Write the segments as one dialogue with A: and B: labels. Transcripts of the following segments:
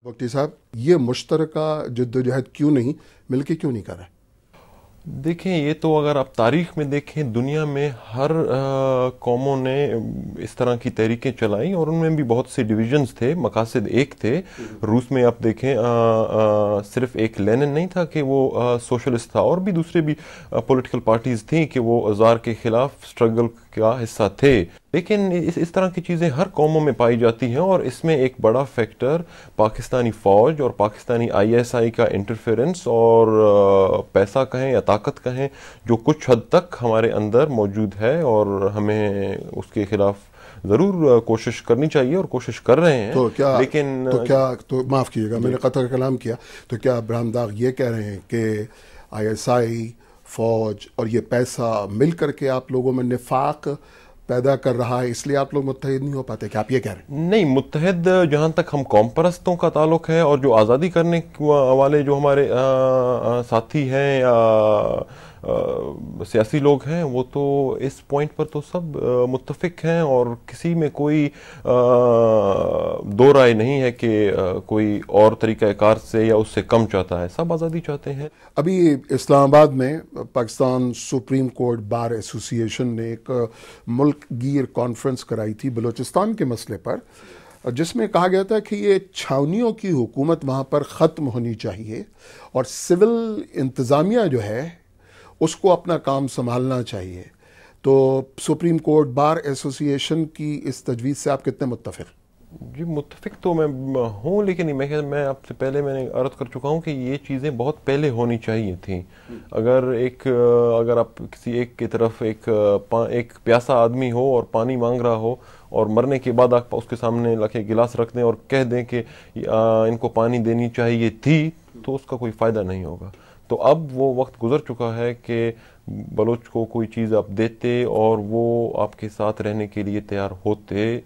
A: بگٹی صاحب، یہ مشترکہ جدوجہد کیوں نہیں مل کے کیوں نہیں کر رہے؟
B: دیکھیں، یہ تو اگر آپ تاریخ میں دیکھیں، دنیا میں ہر قوموں نے اس طرح کی تحریکیں چلائیں اور ان میں بھی بہت سے ڈویژنز تھے، مقاصد ایک تھے۔ روس میں آپ دیکھیں صرف ایک لینن نہیں تھا کہ وہ سوشلسٹ تھا، اور بھی دوسرے بھی پولیٹیکل پارٹیز تھیں کہ وہ زار کے خلاف سٹرگل کا حصہ تھے۔ لیکن اس طرح کی چیزیں ہر قوموں میں پائی جاتی ہیں، اور اس میں ایک بڑا فیکٹر پاکستانی فوج اور پاکستانی ISI کا انٹرفیرنس اور پیسہ کہیں یا طاقت کہیں، جو کچھ حد تک ہمارے اندر موجود ہے، اور ہمیں اس کے خلاف ضرور کوشش کرنی چاہیے اور کوشش کر رہے ہیں۔
A: لیکن تو معاف کیجیے گا، میں نے قطع کلام کیا، تو کیا ابراہیم داغ یہ کہہ رہے ہیں کہ ISI، فوج اور یہ پیسہ مل کر کے آپ لوگوں میں نفاق پیدا کر رہا ہے، اس لیے آپ لوگ متحد نہیں ہو پاتے؟ کیا آپ یہ کہہ رہے ہیں؟
B: نہیں، متحد جہاں تک ہم قوم پرستوں کا تعلق ہے، اور جو آزادی کرنے والے جو ہمارے ساتھی ہیں یا سیاسی لوگ ہیں، وہ تو اس پوائنٹ پر تو سب متفق ہیں، اور کسی میں کوئی دو رائے نہیں ہے کہ کوئی اور طریقہ کار سے یا اس سے کم چاہتا ہے۔ سب آزادی چاہتے ہیں۔
A: ابھی اسلام آباد میں پاکستان سپریم کورٹ بار ایسوسی ایشن نے ایک ملک گیر کانفرنس کرائی تھی بلوچستان کے مسئلے پر، جس میں کہا گیا تھا کہ یہ چھاونیوں کی حکومت وہاں پر ختم ہونی چاہیے، اور سول انتظامیہ جو ہے اس کو اپنا کام سنبھالنا چاہیے۔ تو سپریم کورٹ بار ایسوسی ایشن کی اس تجویز سے آپ کتنے متفق؟
B: جی، متفق تو میں ہوں، لیکن میں آپ سے پہلے میں نے عرض کر چکا ہوں کہ یہ چیزیں بہت پہلے ہونی چاہیے تھیں۔ اگر آپ کسی ایک کی طرف ایک پیاسا آدمی ہو اور پانی مانگ رہا ہو، اور مرنے کے بعد آپ اس کے سامنے لا کے گلاس رکھ دیں اور کہہ دیں کہ ان کو پانی دینی چاہیے تھی، تو اس کا کوئی فائدہ نہیں ہوگا۔ تو اب وہ وقت گزر چکا ہے کہ بلوچ کو کوئی چیز آپ دیتے اور وہ آپ کے ساتھ رہنے کے لیے تیار ہوتے۔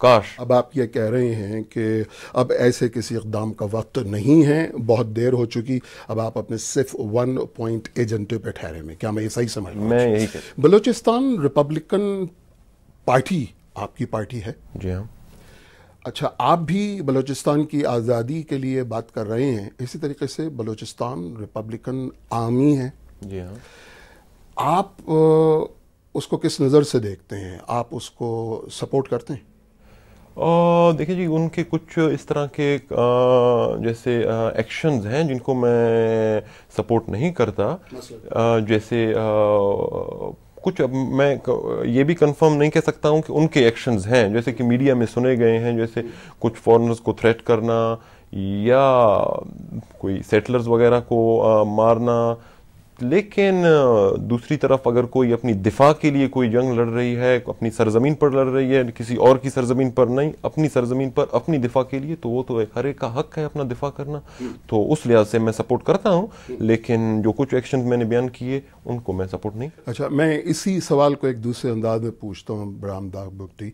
B: کاش
A: اب آپ یہ کہہ رہے ہیں کہ اب ایسے کسی اقدام کا وقت نہیں ہے، بہت دیر ہو چکی، اب آپ اپنے صرف 1 پوائنٹ ایجنڈے پہ ٹھہرے میں، کیا میں یہ صحیح سمجھ رہا ہوں؟
B: میں یہی کہتا ہوں۔
A: بلوچستان ریپبلکن پارٹی آپ کی پارٹی ہے؟
B: جی ہاں۔
A: اچھا، آپ بھی بلوچستان کی آزادی کے لیے بات کر رہے ہیں، اسی طریقے سے بلوچستان ریپبلکن آرمی ہے۔
B: جی ہاں۔
A: آپ اس کو کس نظر سے دیکھتے ہیں؟ آپ اس کو سپورٹ کرتے ہیں؟
B: دیکھیں جی، ان کے کچھ اس طرح کے جیسے ایکشنز ہیں جن کو میں سپورٹ نہیں کرتا، جیسے کچھ، اب میں یہ بھی کنفرم نہیں کہہ سکتا ہوں کہ ان کے ایکشنز ہیں، جیسے کہ میڈیا میں سنے گئے ہیں، جیسے کچھ فورنرز کو تھریٹ کرنا یا کوئی سیٹلرز وغیرہ کو مارنا۔ لیکن دوسری طرف اگر کوئی اپنی دفاع کے لیے کوئی جنگ لڑ رہی ہے، اپنی سرزمین پر لڑ رہی ہے، کسی اور کی سرزمین پر نہیں، اپنی سرزمین پر اپنی دفاع کے لیے، تو وہ تو ہر ایک کا حق ہے اپنا دفاع کرنا۔ تو اس لحاظ سے میں سپورٹ کرتا ہوں، لیکن جو کچھ ایکشن میں نے بیان کیے ان کو میں سپورٹ نہیں کرتا۔
A: اچھا، میں اسی سوال کو ایک دوسرے انداز میں پوچھتا ہوں ابراہیم داغ بگٹی۔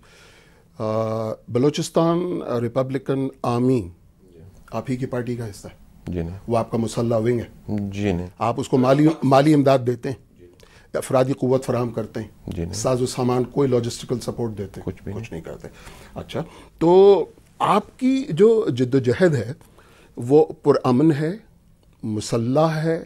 A: بلوچستان ریپبلکن آرمی آپ ہی کی پارٹی کا حصہ ہے؟
B: جی نہیں۔
A: وہ آپ کا مسلح ونگ ہے؟
B: جی نہیں۔
A: آپ اس کو مالی امداد دیتے ہیں، افرادی قوت فراہم کرتے ہیں؟
B: جی نہیں۔
A: ساز و سامان، کوئی لاجسٹیکل سپورٹ دیتے ہیں؟
B: کچھ بھی
A: نہیں کرتے۔ اچھا، تو آپ کی جو جدوجہد ہے وہ پرامن ہے، مسلح ہے،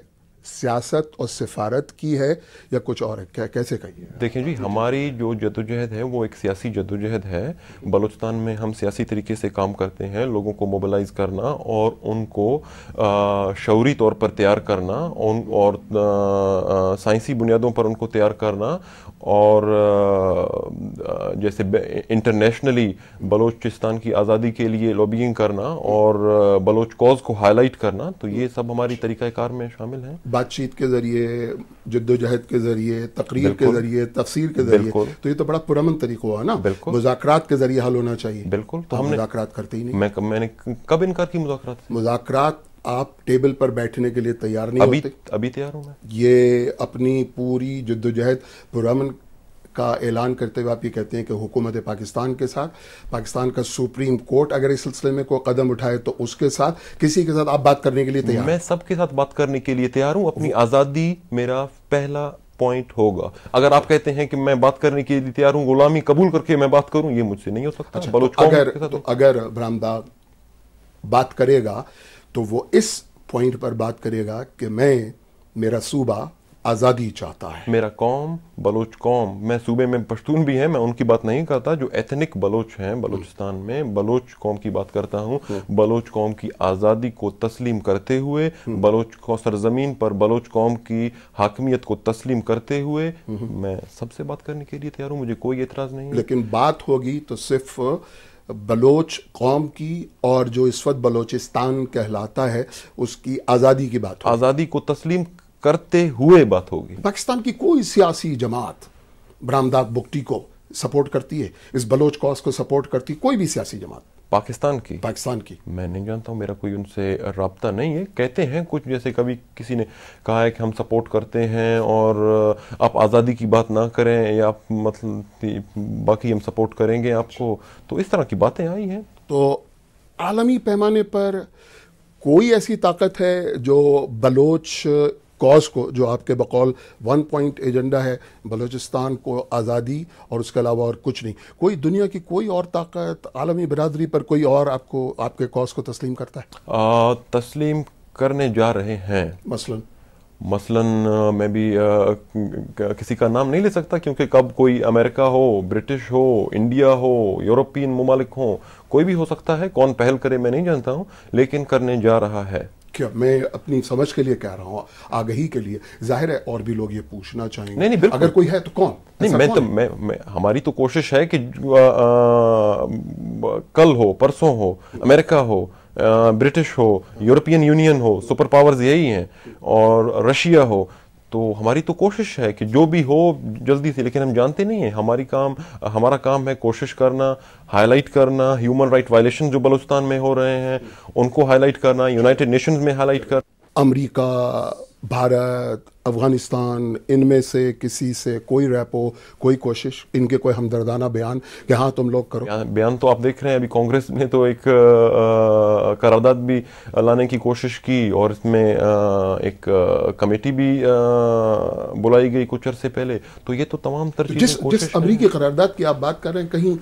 A: سیاست اور سفارت کی ہے، یا کچھ اور ہے؟ کیسے کہیے؟
B: دیکھیں جی، ہماری جو جدوجہد ہے وہ ایک سیاسی جدوجہد ہے۔ بلوچستان میں ہم سیاسی طریقے سے کام کرتے ہیں، لوگوں کو موبلائز کرنا اور ان کو شعوری طور پر تیار کرنا، اور سائنسی بنیادوں پر ان کو تیار کرنا، اور جیسے انٹرنیشنلی بلوچستان کی آزادی کے لیے لابینگ کرنا اور بلوچ کوز کو ہائی لائٹ کرنا، تو یہ سب ہماری طریقہ کار میں شامل ہیں۔
A: بات چیت کے ذریعے، جدوجہد کے ذریعے، تقریر کے ذریعے، تفسیر کے ذریعے، تو یہ تو بڑا پرامن طریقہ ہوا نا۔ مذاکرات کے ذریعے حل ہونا چاہیے۔
B: بالکل،
A: تو ہم مذاکرات کرتے ہی نہیں۔
B: میں نے کب انکار کی مذاکرات؟
A: مذاکرات آپ ٹیبل پر بیٹھنے کے لیے تیار نہیں ہوتے؟
B: ابھی تیار ہوں میں۔
A: یہ اپنی پوری جدوجہد پرامن کا اعلان کرتے ہوئے آپ یہ کہتے ہیں کہ حکومت پاکستان کے ساتھ، پاکستان کا سپریم کورٹ اگر اس سلسلے میں کوئی قدم اٹھائے تو اس کے ساتھ، کسی کے ساتھ آپ بات کرنے کے لیے تیار ہیں؟
B: میں سب کے ساتھ بات کرنے کے لیے تیار ہوں۔ اپنی آزادی میرا پہلا پوائنٹ ہوگا۔ اگر آپ کہتے ہیں کہ میں بات کرنے کے لیے تیار ہوں، غلامی قبول کر کے میں بات کروں، یہ مجھ سے نہیں ہو سکتا۔
A: اگر ابراہیم داغ بات کرے گا تو وہ اس پوائنٹ پر بات کرے گا کہ میرا صوبہ آزادی چاہتا ہے.
B: میرا قوم بلوچ قوم، میں صوبے میں پشتون بھی ہیں، میں ان کی بات نہیں کرتا، جو ایتھنک بلوچ ہیں بلوچستان میں، بلوچ قوم کی بات کرتا ہوں. بلوچ قوم کی آزادی کو تسلیم کرتے ہوئے، بلوچ کو سرزمین پر بلوچ قوم کی حاکمیت کو تسلیم کرتے ہوئے میں سب سے بات کرنے کے لیے تیار ہوں، مجھے کوئی اعتراض نہیں ہے.
A: لیکن بات ہوگی تو صرف بلوچ قوم کی اور جو اس وقت بلوچستان کہلاتا ہے اس کی آزادی کی بات ہوگی.
B: آزادی کو تسلیم کرتے ہوئے بات ہوگی.
A: پاکستان کی کوئی سیاسی جماعت برامداد بگٹی کو سپورٹ کرتی ہے، اس بلوچ کاز کو سپورٹ کرتی ہے کوئی بھی سیاسی جماعت
B: پاکستان کی
A: میں
B: نہیں جانتا ہوں، میرا کوئی ان سے رابطہ نہیں ہے. کہتے ہیں کچھ، جیسے کبھی کسی نے کہا ہے کہ ہم سپورٹ کرتے ہیں اور آپ آزادی کی بات نہ کریں یا آپ مطلب باقی ہم سپورٹ کریں گے آپ کو، تو اس طرح کی باتیں آئی ہیں.
A: تو عالمی پیمانے پر کوئی ایسی طاقت ہے جو بلوچ کاز کو، جو آپ کے بقول 1 پوائنٹ ایجنڈا ہے بلوچستان کو آزادی اور اس کے علاوہ اور کچھ نہیں، کوئی دنیا کی کوئی اور طاقت عالمی برادری پر کوئی اور آپ کے کاز کو تسلیم کرتا ہے؟
B: تسلیم کرنے جا رہے ہیں. مثلاً میں بھی کسی کا نام نہیں لے سکتا، کیونکہ کب کوئی امریکہ ہو، برٹش ہو، انڈیا ہو، یورپین ممالک ہوں، کوئی بھی ہو سکتا ہے. کون پہل کرے میں نہیں جانتا ہوں، لیکن کرنے جا رہا ہے.
A: کیا میں اپنی سمجھ کے لیے کہہ رہا ہوں، آگہی کے لیے. ظاہر ہے اور بھی لوگ یہ پوچھنا چاہیں گے.
B: نہیں بالکل.
A: اگر کوئی ہے تو کون؟
B: نہیں، ہماری تو کوشش ہے کہ کل ہو، پرسوں ہو، امریکہ ہو، برٹش ہو، یورپین یونین ہو، سپر پاورز یہی ہیں، اور رشیا ہو، تو ہماری تو کوشش ہے کہ جو بھی ہو جلدی سے. لیکن ہم جانتے نہیں ہیں، ہمارا کام ہے کوشش کرنا، ہائی لائٹ کرنا ہیومن رائٹ وائلیشن جو بلوچستان میں ہو رہے ہیں ان کو ہائی لائٹ کرنا، یونائٹڈ نیشنز میں ہائی لائٹ کرنا.
A: امریکہ، بھارت، افغانستان، ان میں سے کسی سے کوئی ریپو، کوئی کوشش، ان کے کوئی ہمدردانہ بیان کہ ہاں تم لوگ کرو؟
B: بیان تو آپ دیکھ رہے ہیں، ابھی کانگریس نے تو ایک قرارداد بھی لانے کی کوشش کی، اور اس میں ایک کمیٹی بھی بلائی گئی کچھ عرصے پہلے. تو یہ تو تمام تر چیزیں
A: جس امریکی قرارداد کی آپ بات کر رہے ہیں، کہیں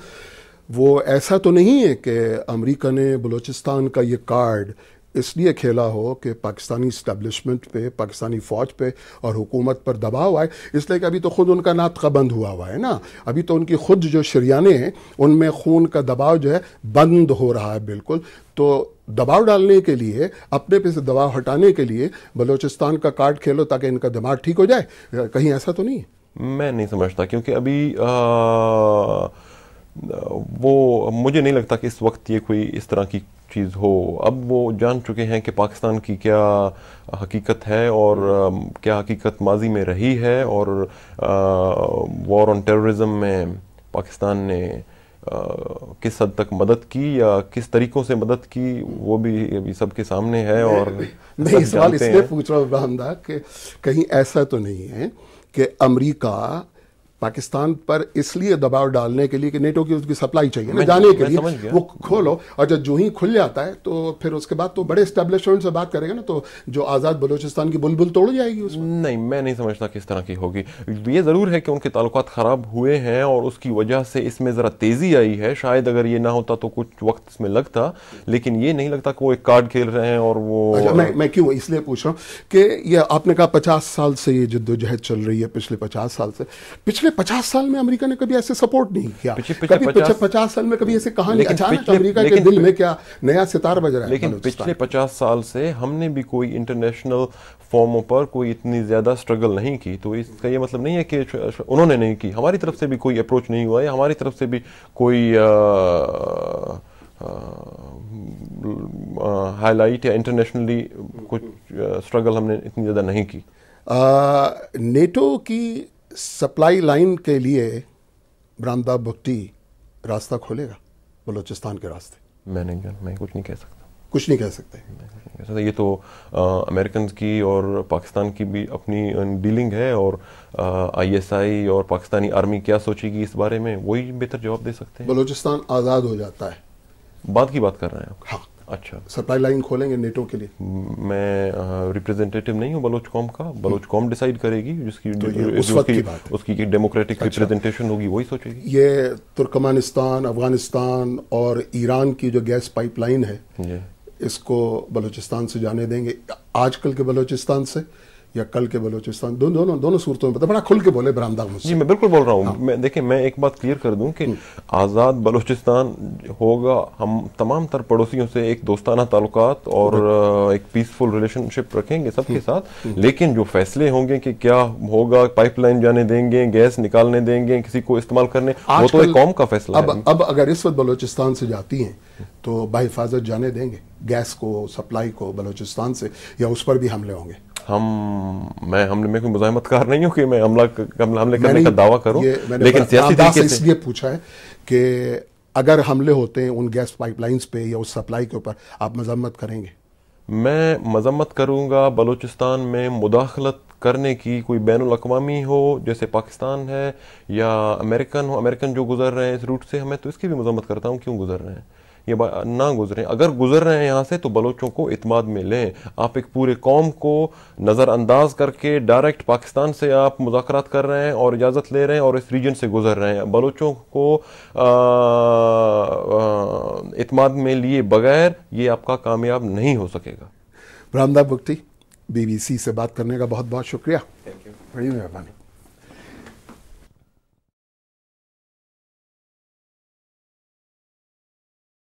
A: وہ ایسا تو نہیں ہے کہ امریکہ نے بلوچستان کا یہ کارڈ اس لیے کھیلا ہو کہ پاکستانی اسٹیبلشمنٹ پہ، پاکستانی فوج پہ اور حکومت پر دباؤ آئے؟ اس لیے کہ ابھی تو خود ان کا ناطقہ بند ہوا ہے نا، ابھی تو ان کی خود جو شریانے ہیں ان میں خون کا دباؤ جو ہے بند ہو رہا ہے بالکل. تو دباؤ ڈالنے کے لیے، اپنے پہ سے دباؤ ہٹانے کے لیے بلوچستان کا کارڈ کھیلو تاکہ ان کا دماغ ٹھیک ہو جائے. کہیں ایسا تو نہیں ہے؟
B: میں نہیں سمجھتا، کیونکہ ابھی وہ مجھے نہیں لگتا کہ اس وقت یہ کوئی اس طرح کی چیز ہو. اب وہ جان چکے ہیں کہ پاکستان کی کیا حقیقت ہے اور کیا حقیقت ماضی میں رہی ہے، اور وار آن ٹیررزم میں پاکستان نے کس حد تک مدد کی یا کس طریقوں سے مدد کی، وہ بھی ابھی سب کے سامنے ہے. اور
A: میں یہ سوال اس لیے پوچھ رہا ہوں ابراہیم دا کہ کہیں ایسا تو نہیں ہے کہ امریکہ پاکستان پر اس لیے دباؤ ڈالنے کے لیے کہ نیٹو کی اس کی سپلائی چاہیے نا جانے کے لیے، وہ کھولو، اور جب جو ہی کھل جاتا ہے تو پھر اس کے بعد تو بڑے اسٹیبلشمنٹ سے بات کرے گا نا، تو جو آزاد بلوچستان کی بلبل توڑ جائے گی اس میں.
B: نہیں، میں نہیں سمجھتا کہ اس طرح کی ہوگی. یہ ضرور ہے کہ ان کے تعلقات خراب ہوئے ہیں اور اس کی وجہ سے اس میں ذرا تیزی آئی ہے. شاید اگر یہ نہ ہوتا تو کچھ وقت اس میں لگتا، لیکن یہ نہیں لگتا کہ وہ ایک کارڈ کھیل رہے ہیں. اور وہ
A: میں کیوں اس لیے پوچھ رہا ہوں کہ یہ آپ نے کہا 50 سال سے یہ جدوجہد چل رہی ہے، پچھلے 50 سال سے. پچھلے 50 سال میں امریکہ نے کبھی ایسے سپورٹ نہیں کیا، کبھی 50 سال میں کبھی ایسے کہا نہیں. اچانک امریکہ کے دل میں کیا نیا ستارہ بج رہا ہے.
B: لیکن پچھلے 50 سال سے ہم نے بھی کوئی انٹرنیشنل فورموں پر کوئی اتنی زیادہ سٹرگل نہیں کی. تو اس کا یہ مطلب نہیں ہے کہ انہوں نے نہیں کی، ہماری طرف سے بھی کوئی اپروچ نہیں ہوا ہے، ہماری طرف سے بھی کوئی ہائی لائٹ یا انٹرنیشنلی کچھ سٹرگل ہم نے اتنی زیادہ نہیں کی.
A: نیٹو کی سپلائی لائن کے لیے برامداد بگٹی راستہ کھولے گا بلوچستان کے راستے؟
B: میں کچھ نہیں کہہ سکتا.
A: کچھ نہیں کہہ سکتے.
B: یہ تو امریکنز کی اور پاکستان کی بھی اپنی ڈیلنگ ہے، اور آئی ایس آئی اور پاکستانی آرمی کیا سوچے گی اس بارے میں وہی بہتر جواب دے سکتے ہیں.
A: بلوچستان آزاد ہو جاتا ہے،
B: بات کی بات کر رہے ہیں.
A: ہاں.
B: اچھا،
A: سپلائی لائن کھولیں گے نیٹو کے لیے؟
B: میں ریپریزنٹیٹیو نہیں ہوں بلوچ قوم کا، بلوچ قوم ڈیسائیڈ کرے گی، جس کی اس کی ڈیموکریٹک ریپریزنٹیشن ہوگی وہی سوچے گی.
A: یہ ترکمانستان، افغانستان اور ایران کی جو گیس پائپ لائن ہے، اس کو بلوچستان سے جانے دیں گے آج کل کے بلوچستان سے یا کل کے بلوچستان؟ دونوں صورتوں میں بڑا کھل کے بولے برآمدہ مجھ سے.
B: جی میں بالکل بول رہا ہوں. میں دیکھیں میں ایک بات کلیئر کر دوں کہ آزاد بلوچستان ہوگا. ہم تمام تر پڑوسیوں سے ایک دوستانہ تعلقات اور ایک پیسفل ریلیشن شپ رکھیں گے سب کے ساتھ, لیکن جو فیصلے ہوں گے کہ کیا ہوگا, پائپ لائن جانے دیں گے, گیس نکالنے دیں گے, کسی کو استعمال کرنے, وہ تو ایک قوم کا فیصلہ ہے.
A: اب اگر اس وقت بلوچستان سے جاتی ہیں تو بحفاظت جانے دیں گے گیس کو, سپلائی کو بلوچستان سے, یا اس پر بھی حملے ہوں گے؟
B: میں حملے میں کوئی مزاحمت کار نہیں ہوں کہ میں حملے کرنے کا دعویٰ کروں, لیکن سیاسی طریقے سے
A: اس لیے پوچھا ہے کہ اگر حملے ہوتے ہیں ان گیس پائپ لائنز پہ یا اس سپلائی کے اوپر, آپ مذمت کریں گے؟
B: میں مذمت کروں گا. بلوچستان میں مداخلت کرنے کی کوئی بین الاقوامی ہو جیسے پاکستان ہے یا امریکن ہو, امریکن جو گزر رہے ہیں اس روٹ سے, میں تو اس کی بھی مذمت کرتا ہوں. کیوں گزر رہے ہیں, یہ نہ گزریں. اگر گزر رہے ہیں یہاں سے تو بلوچوں کو اعتماد میں لیں. آپ ایک پورے قوم کو نظر انداز کر کے ڈائریکٹ پاکستان سے آپ مذاکرات کر رہے ہیں اور اجازت لے رہے ہیں اور اس ریجن سے گزر رہے ہیں. بلوچوں کو اعتماد میں لیے بغیر یہ آپ کا کامیاب نہیں ہو سکے گا.
A: برآمدہ بگٹی, BBC سے بات کرنے کا بہت بہت شکریہ. بڑی مہربانی.